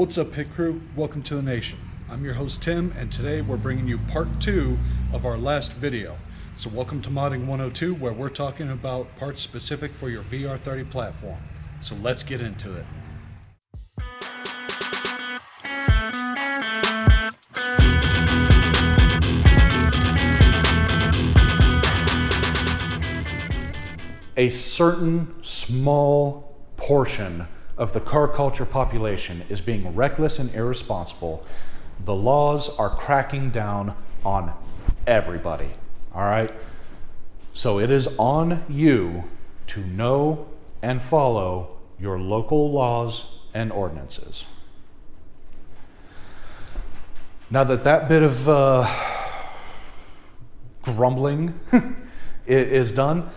What's up, pit crew? Welcome to the nation. I'm your host Tim, and today we're bringing you part 2 of our last video. So welcome to Modding 102, where we're talking about parts specific for your VR30 platform. So let's get into it. A certain small portion of the car culture population is being reckless and irresponsible. The laws are cracking down on everybody, all right? So it is on you to know and follow your local laws and ordinances. Now that bit of grumbling is done,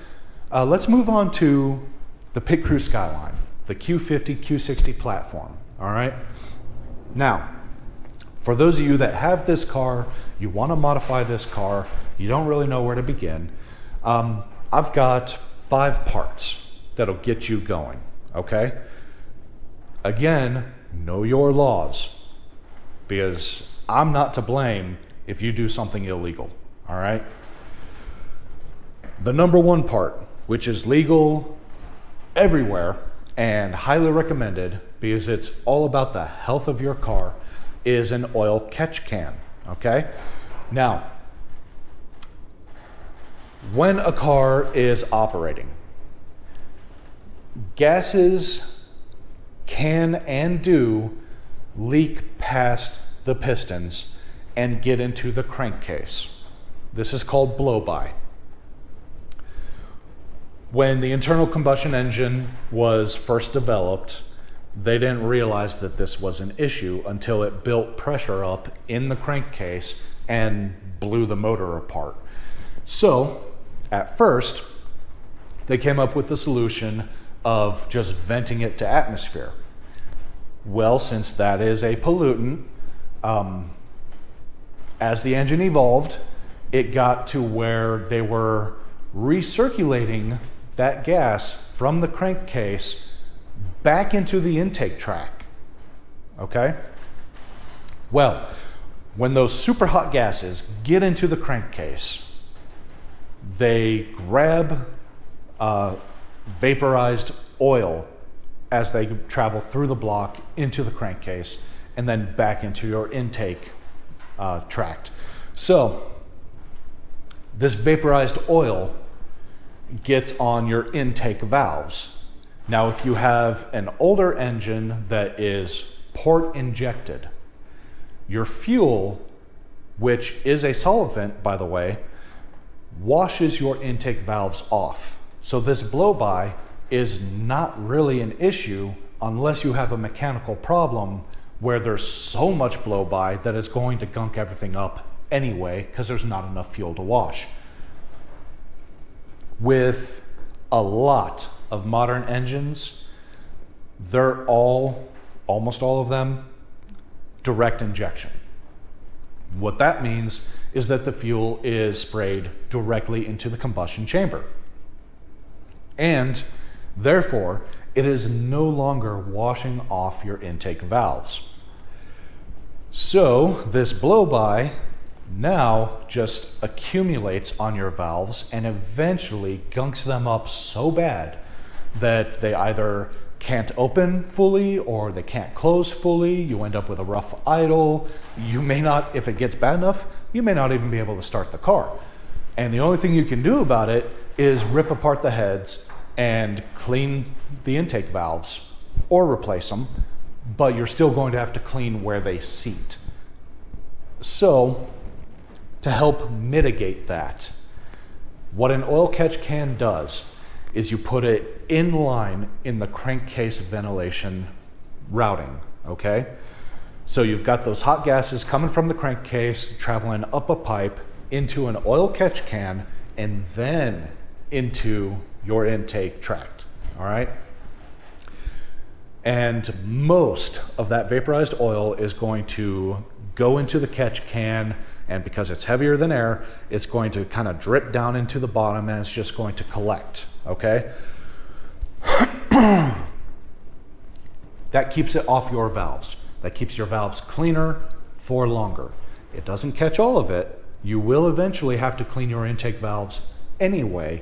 let's move on to the Pit Crew Skyline, the Q50, Q60 platform, all right? Now, for those of you that have this car, you want to modify this car, you don't really know where to begin, I've got 5 parts that'll get you going, okay? Again, know your laws, because I'm not to blame if you do something illegal, all right? The number 1 part, which is legal everywhere and highly recommended because it's all about the health of your car, is an oil catch can, okay? Now, when a car is operating, gases can and do leak past the pistons and get into the crankcase. This is called blow-by. When the internal combustion engine was first developed, they didn't realize that this was an issue until it built pressure up in the crankcase and blew the motor apart. So, at first, they came up with the solution of just venting it to atmosphere. Well, since that is a pollutant, as the engine evolved, it got to where they were recirculating that gas from the crankcase back into the intake tract, okay? Well, when those super hot gases get into the crankcase, they grab vaporized oil as they travel through the block into the crankcase and then back into your intake tract. So, this vaporized oil gets on your intake valves. Now, if you have an older engine that is port injected, your fuel, which is a solvent, by the way, washes your intake valves off. So this blow-by is not really an issue unless you have a mechanical problem where there's so much blow-by that it's going to gunk everything up anyway because there's not enough fuel to wash. With a lot of modern engines, they're almost all of them, direct injection. What that means is that the fuel is sprayed directly into the combustion chamber. And therefore, it is no longer washing off your intake valves. So this blow-by now just accumulates on your valves and eventually gunks them up so bad that they either can't open fully or they can't close fully. You end up with a rough idle. You may not, if it gets bad enough, you may not even be able to start the car. And the only thing you can do about it is rip apart the heads and clean the intake valves or replace them, but you're still going to have to clean where they seat. So, to help mitigate that, what an oil catch can does is you put it in line in the crankcase ventilation routing, okay? So you've got those hot gases coming from the crankcase, traveling up a pipe into an oil catch can, and then into your intake tract, all right? And most of that vaporized oil is going to go into the catch can, and because it's heavier than air, it's going to kind of drip down into the bottom and it's just going to collect, okay? That keeps it off your valves. that keeps your valves cleaner for longer. It doesn't catch all of it. You will eventually have to clean your intake valves anyway,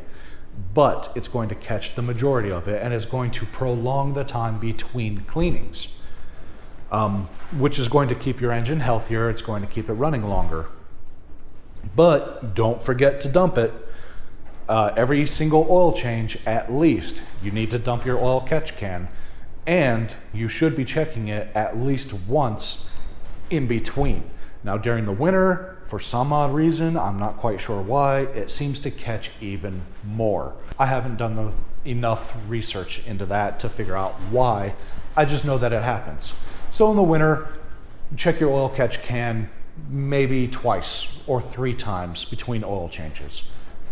but it's going to catch the majority of it and is going to prolong the time between cleanings, which is going to keep your engine healthier. It's going to keep it running longer. But don't forget to dump it. Every single oil change, at least, you need to dump your oil catch can, and you should be checking it at least once in between. Now, during the winter, for some odd reason, I'm not quite sure why, it seems to catch even more. I haven't done enough research into that to figure out why. I just know that it happens. So in the winter, check your oil catch can maybe twice or 3 times between oil changes.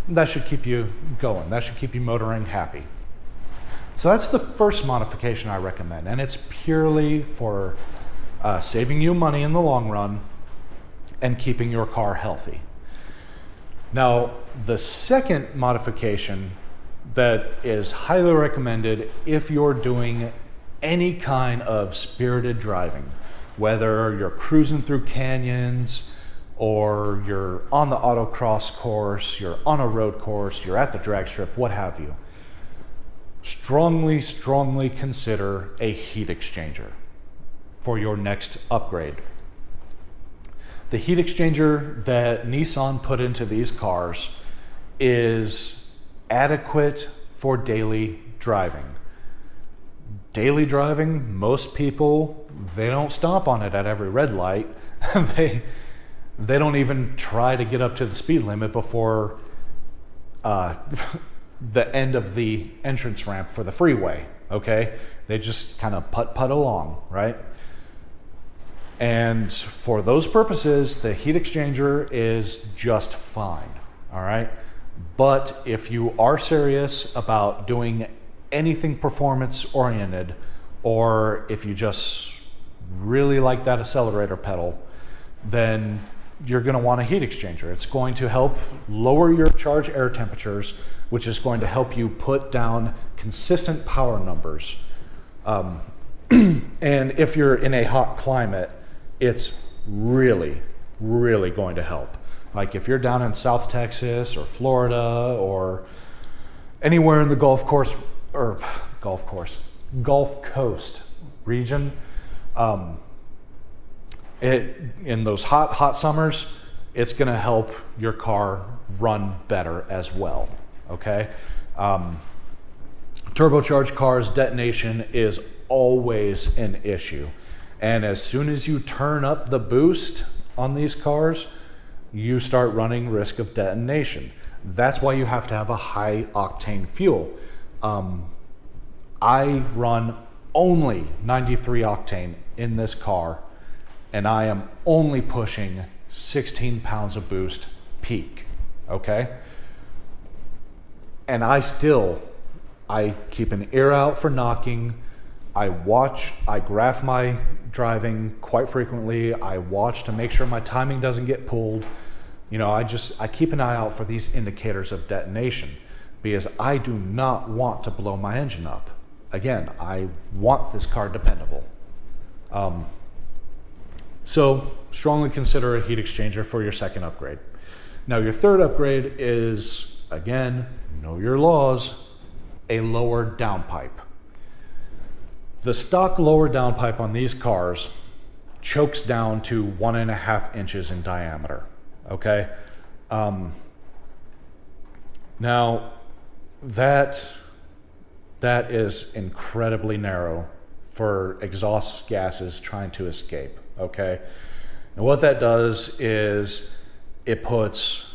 That should keep you going. That should keep you motoring happy. So that's the first modification I recommend, and it's purely for saving you money in the long run and keeping your car healthy. Now, the second modification that is highly recommended if you're doing any kind of spirited driving, whether you're cruising through canyons or you're on the autocross course, you're on a road course, you're at the drag strip, what have you, strongly consider a heat exchanger for your next upgrade. The heat exchanger that Nissan put into these cars is adequate for daily driving. Daily driving, most people, they don't stop on it at every red light. They don't even try to get up to the speed limit before the end of the entrance ramp for the freeway, okay? They just kind of putt along, right? And for those purposes, the heat exchanger is just fine, all right? But if you are serious about doing anything performance oriented, or if you just really like that accelerator pedal, then you're going to want a heat exchanger. It's going to help lower your charge air temperatures, which is going to help you put down consistent power numbers. And if you're in a hot climate, it's really going to help. Like if you're down in South Texas or Florida or anywhere in the Gulf Coast region, in those hot summers, it's going to help your car run better as well. Okay, turbocharged cars, detonation is always an issue, and as soon as you turn up the boost on these cars, you start running risk of detonation. That's why you have to have a high octane fuel. I run only 93 octane in this car, and I am only pushing 16 pounds of boost peak, okay? And I keep an ear out for knocking. I graph my driving quite frequently. I watch to make sure my timing doesn't get pulled. You know, I keep an eye out for these indicators of detonation because I do not want to blow my engine up. Again, I want this car dependable. So strongly consider a heat exchanger for your second upgrade. Now your third upgrade is, again, know your laws, a lower downpipe. The stock lower downpipe on these cars chokes down to 1.5 inches in diameter, okay? Now that is incredibly narrow for exhaust gases trying to escape, okay? And what that does is it puts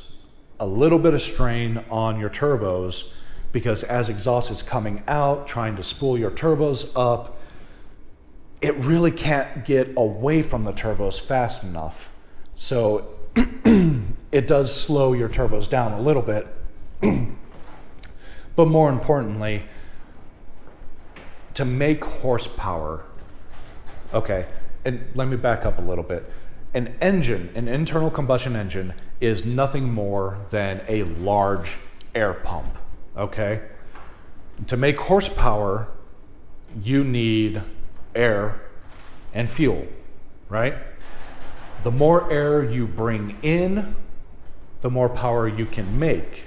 a little bit of strain on your turbos, because as exhaust is coming out, trying to spool your turbos up, it really can't get away from the turbos fast enough. So it does slow your turbos down a little bit. But more importantly, to make horsepower, okay, and let me back up a little bit. An internal combustion engine, is nothing more than a large air pump, okay? To make horsepower, you need air and fuel, right? The more air you bring in, the more power you can make,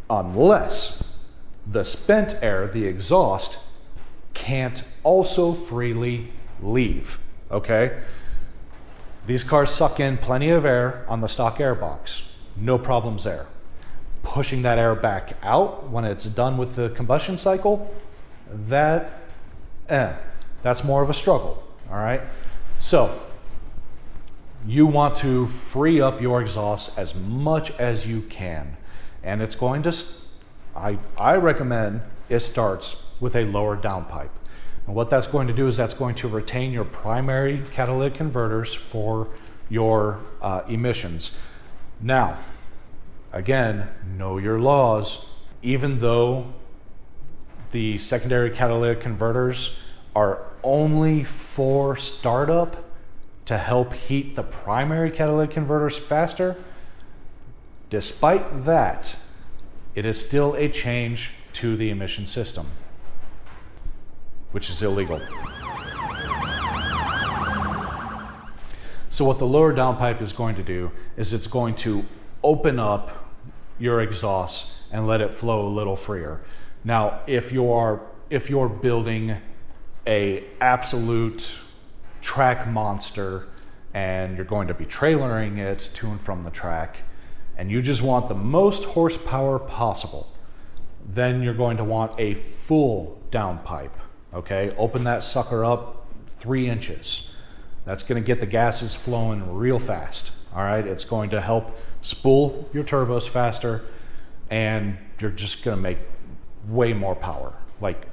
unless the spent air, the exhaust, can't also freely leave, okay? These cars suck in plenty of air on the stock air box. No problems there. Pushing that air back out when it's done with the combustion cycle, that's more of a struggle, all right? So, you want to free up your exhaust as much as you can. And it's going to, I recommend it starts with a lower downpipe. And what that's going to do is that's going to retain your primary catalytic converters for your emissions. Now, again, know your laws. Even though the secondary catalytic converters are only for startup to help heat the primary catalytic converters faster, despite that, it is still a change to the emission system, which is illegal. So what the lower downpipe is going to do is it's going to open up your exhaust and let it flow a little freer. Now, if you're building a absolute track monster and you're going to be trailering it to and from the track, and you just want the most horsepower possible, then you're going to want a full downpipe, okay? Open that sucker up 3 inches. That's gonna get the gases flowing real fast, all right? It's going to help spool your turbos faster, and you're just gonna make way more power. Like,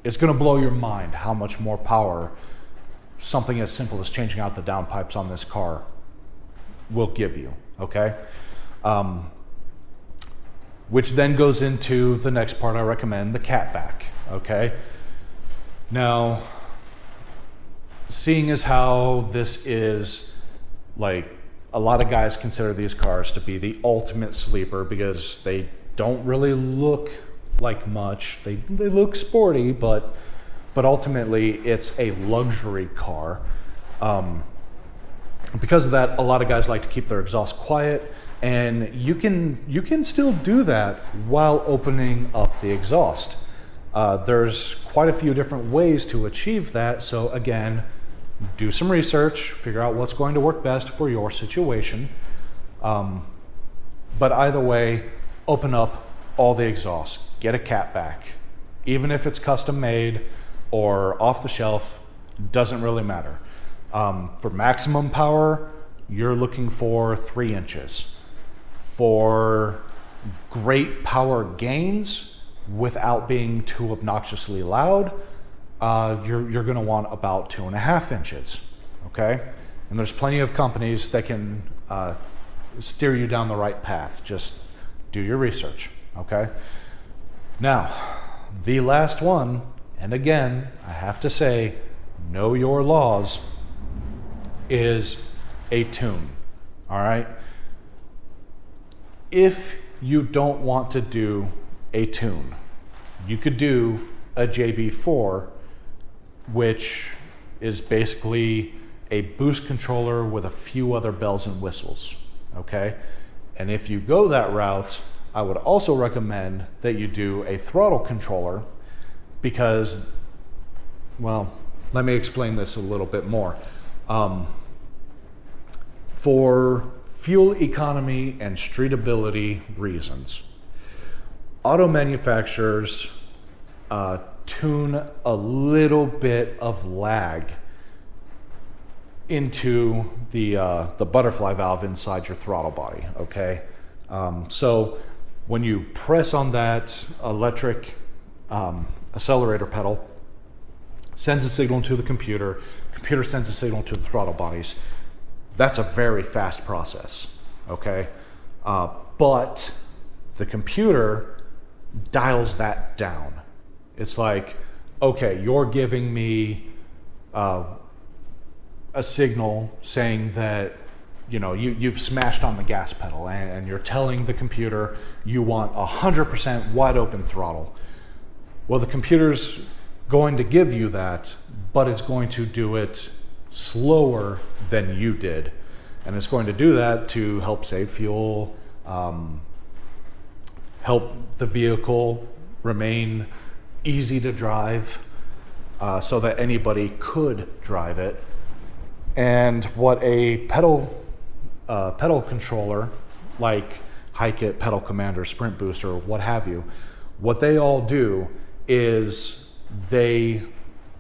it's gonna blow your mind how much more power something as simple as changing out the downpipes on this car will give you, okay? Which then goes into the next part I recommend, the catback, okay? Now, seeing as how this is, like, a lot of guys consider these cars to be the ultimate sleeper because they don't really look like much. They look sporty, but ultimately it's a luxury car. Because of that, a lot of guys like to keep their exhaust quiet, and you can still do that while opening up the exhaust. There's quite a few different ways to achieve that, so again, do some research, figure out what's going to work best for your situation. But either way, open up all the exhaust, get a catback. Even if it's custom made or off the shelf, doesn't really matter. For maximum power, you're looking for 3 inches. For great power gains without being too obnoxiously loud, you're gonna want about 2.5 inches, okay? And there's plenty of companies that can steer you down the right path. Just do your research, okay? Now, the last one, and again, I have to say, know your laws, is a tune, all right? If you don't want to do a tune, you could do a JB4, which is basically a boost controller with a few other bells and whistles, okay? And if you go that route, I would also recommend that you do a throttle controller because, well, let me explain this a little bit more. For fuel economy and streetability reasons, auto manufacturers tune a little bit of lag into the butterfly valve inside your throttle body, okay? So when you press on that electric accelerator pedal, sends a signal to the computer sends a signal to the throttle bodies. That's a very fast process, okay? But the computer dials that down. It's like, okay, you're giving me a signal saying that, you know, you've smashed on the gas pedal, and you're telling the computer you want 100% wide open throttle. Well, the computer's going to give you that, but it's going to do it slower than you did. And it's going to do that to help save fuel, help the vehicle remain easy to drive, so that anybody could drive it. And what a pedal controller like Hikit, Pedal Commander, Sprint Booster, what have you, what they all do is they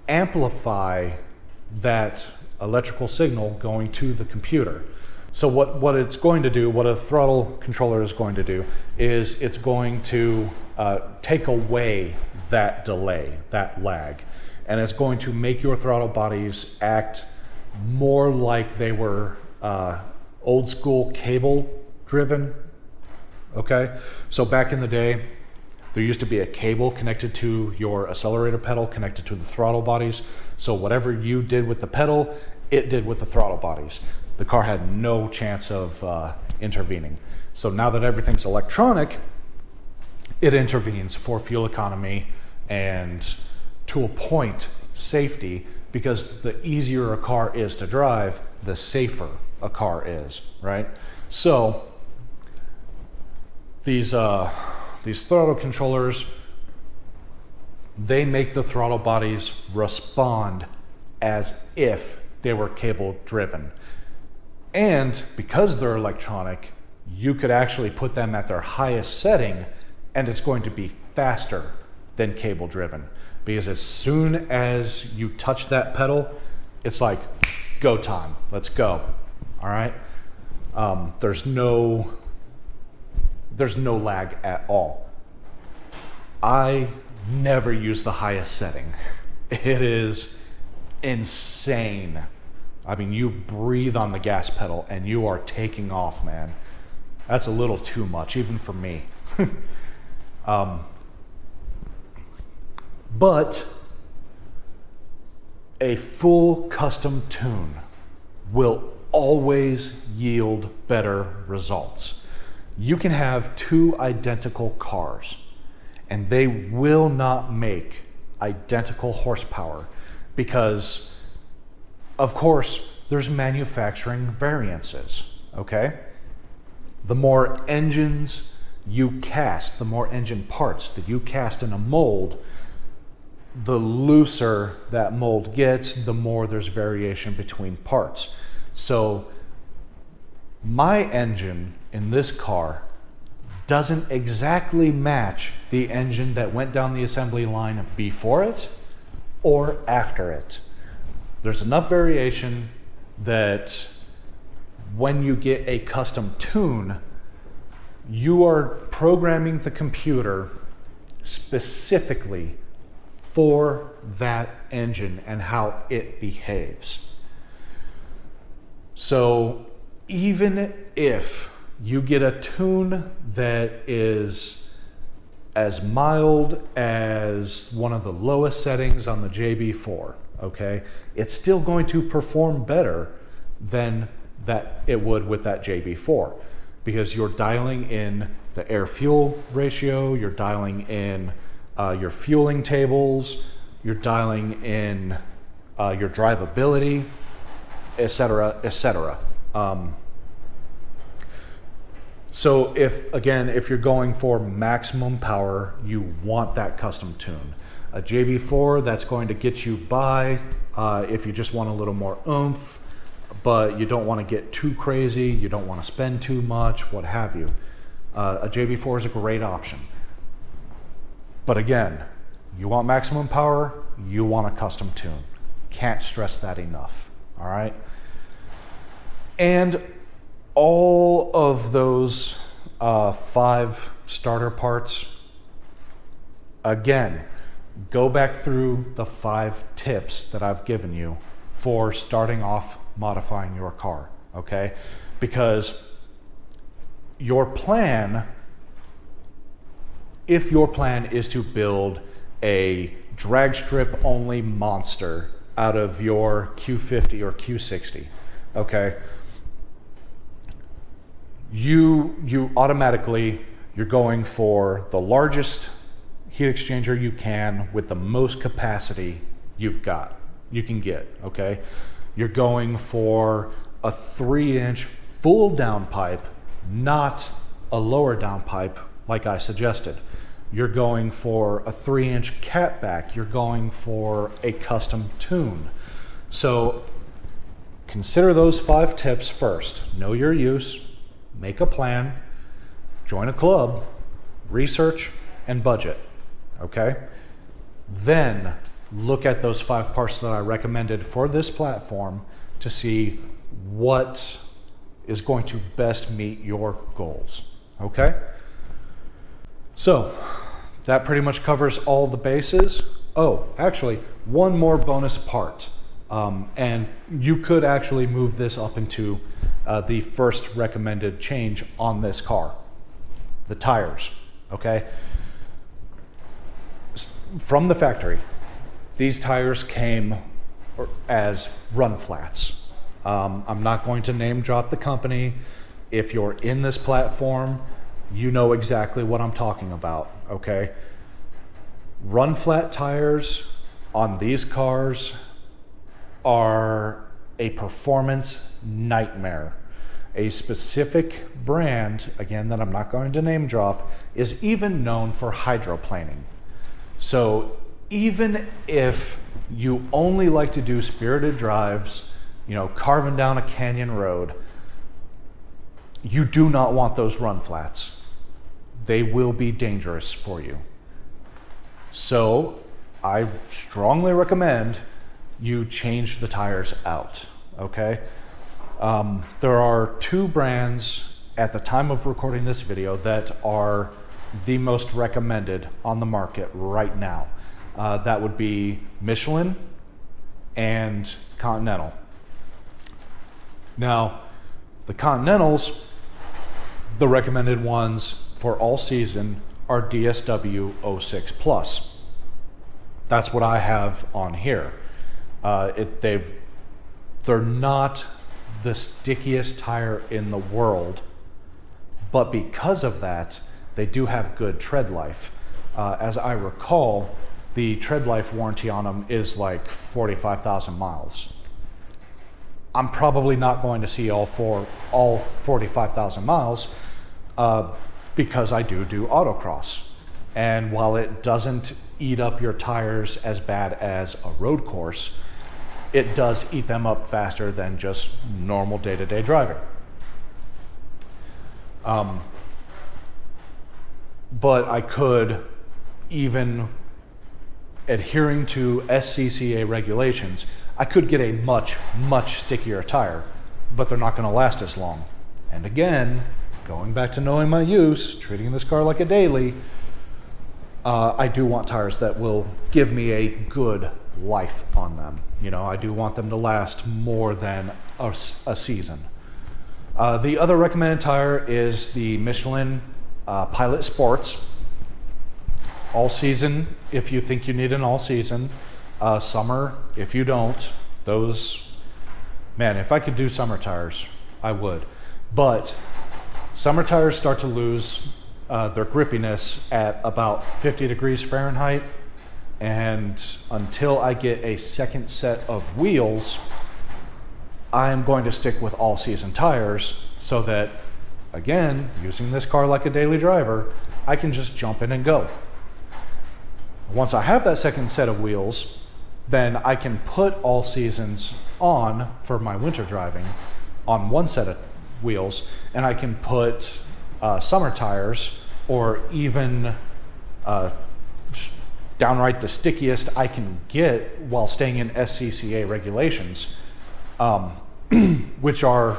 amplify that electrical signal going to the computer. So what it's going to do, what a throttle controller is going to do, is it's going to take away that delay, that lag, and it's going to make your throttle bodies act more like they were old school cable driven. Okay, so back in the day, there used to be a cable connected to your accelerator pedal, connected to the throttle bodies. So whatever you did with the pedal, it did with the throttle bodies. The car had no chance of intervening. So now that everything's electronic, it intervenes for fuel economy and, to a point, safety, because the easier a car is to drive, the safer a car is, right? So these throttle controllers, they make the throttle bodies respond as if they were cable driven. And because they're electronic, you could actually put them at their highest setting and it's going to be faster than cable driven. Because as soon as you touch that pedal, it's like, go time, let's go, all right? There's no lag at all. I never use the highest setting. It is insane. I mean, you breathe on the gas pedal and you are taking off, man. That's a little too much, even for me. But a full custom tune will always yield better results. You can have two identical cars and they will not make identical horsepower because, of course, there's manufacturing variances, okay? The more engines you cast, the more engine parts that you cast in a mold, the looser that mold gets, the more there's variation between parts. So my engine in this car doesn't exactly match the engine that went down the assembly line before it or after it. There's enough variation that when you get a custom tune, you are programming the computer specifically for that engine and how it behaves. So even if you get a tune that is as mild as one of the lowest settings on the JB4, okay, it's still going to perform better than that it would with that JB4 because you're dialing in the air-fuel ratio, you're dialing in your fueling tables, you're dialing in your drivability, etc., etc. So if you're going for maximum power, you want that custom tune. A JB4, that's going to get you by if you just want a little more oomph, but you don't want to get too crazy, you don't want to spend too much, what have you. A JB4 is a great option. But again, you want maximum power, you want a custom tune. Can't stress that enough, all right? And all of those 5 starter parts, again, go back through the 5 tips that I've given you for starting off modifying your car, okay? Because your plan, if your plan is to build a drag strip only monster out of your Q50 or Q60, okay? You automatically, you're going for the largest heat exchanger you can with the most capacity you can get, okay? You're going for a 3-inch full downpipe, not a lower downpipe like I suggested. You're going for a 3-inch catback. You're going for a custom tune. So consider those 5 tips first. Know your use, make a plan, join a club, research, and budget, okay? Then look at those 5 parts that I recommended for this platform to see what is going to best meet your goals, okay? So that pretty much covers all the bases. Oh, actually, one more bonus part. And you could actually move this up into the first recommended change on this car, the tires, okay? From the factory, these tires came as run flats. I'm not going to name drop the company. If you're in this platform, you know exactly what I'm talking about, okay? Run flat tires on these cars are a performance nightmare. A specific brand, again, that I'm not going to name drop, is even known for hydroplaning. So even if you only like to do spirited drives, you know, carving down a canyon road, you do not want those run flats. They will be dangerous for you. So I strongly recommend you change the tires out, okay? There are 2 brands at the time of recording this video that are the most recommended on the market right now. That would be Michelin and Continental. Now, the Continentals, the recommended ones for all season are DSW 06 Plus. That's what I have on here. They're not the stickiest tire in the world, but because of that, they do have good tread life. As I recall, the tread life warranty on them is like 45,000 miles. I'm probably not going to see all 45,000 miles because I do autocross. And while it doesn't eat up your tires as bad as a road course, it does eat them up faster than just normal day-to-day driving. But I could, even adhering to SCCA regulations, I could get a much stickier tire, but they're not going to last as long. And again, going back to knowing my use, treating this car like a daily, I do want tires that will give me a good life on them. You know, I do want them to last more than a season. The other recommended tire is the Michelin Pilot Sports. All season, if you think you need an all season. Summer, if you don't. Those, man, if I could do summer tires, I would. But summer tires start to lose their grippiness at about 50 degrees Fahrenheit. And until I get a second set of wheels, I am going to stick with all season tires so that, again, using this car like a daily driver, I can just jump in and go. Once I have that second set of wheels, then I can put all seasons on for my winter driving on one set of wheels, and I can put summer tires, or even downright the stickiest I can get while staying in SCCA regulations, which are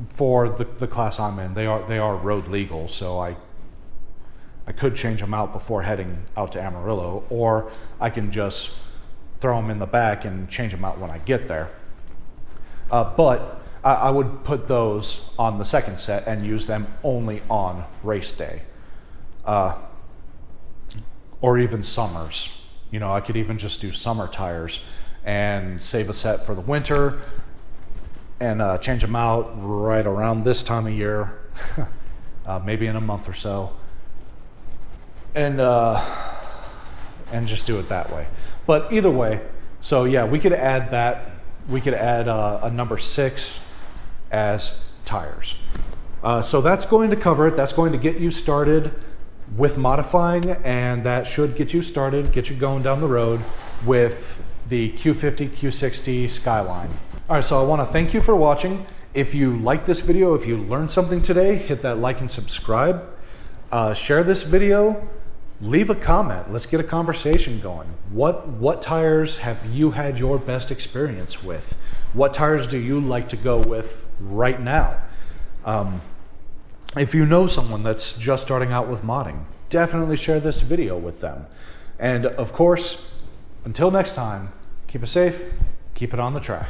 for the class I'm in. They are road legal, so I could change them out before heading out to Amarillo, or I can just throw them in the back and change them out when I get there. But I would put those on the second set and use them only on race day. Or even summers. You know, I could even just do summer tires and save a set for the winter and change them out right around this time of year, maybe in a month or so. And just do it that way. But either way, so yeah, we could add that we could add a number 6 as tires. So that's going to cover it. That's going to get you started with modifying, and that should get you started, get you going down the road with the Q50, Q60 Skyline. All right, so I want to thank you for watching. If you like this video, if you learned something today, hit that like and subscribe. Share this video. Leave a comment. Let's get a conversation going. What tires have you had your best experience with? What tires do you like to go with right now? If you know someone that's just starting out with modding, definitely share this video with them. And of course, until next time, keep it safe, keep it on the track.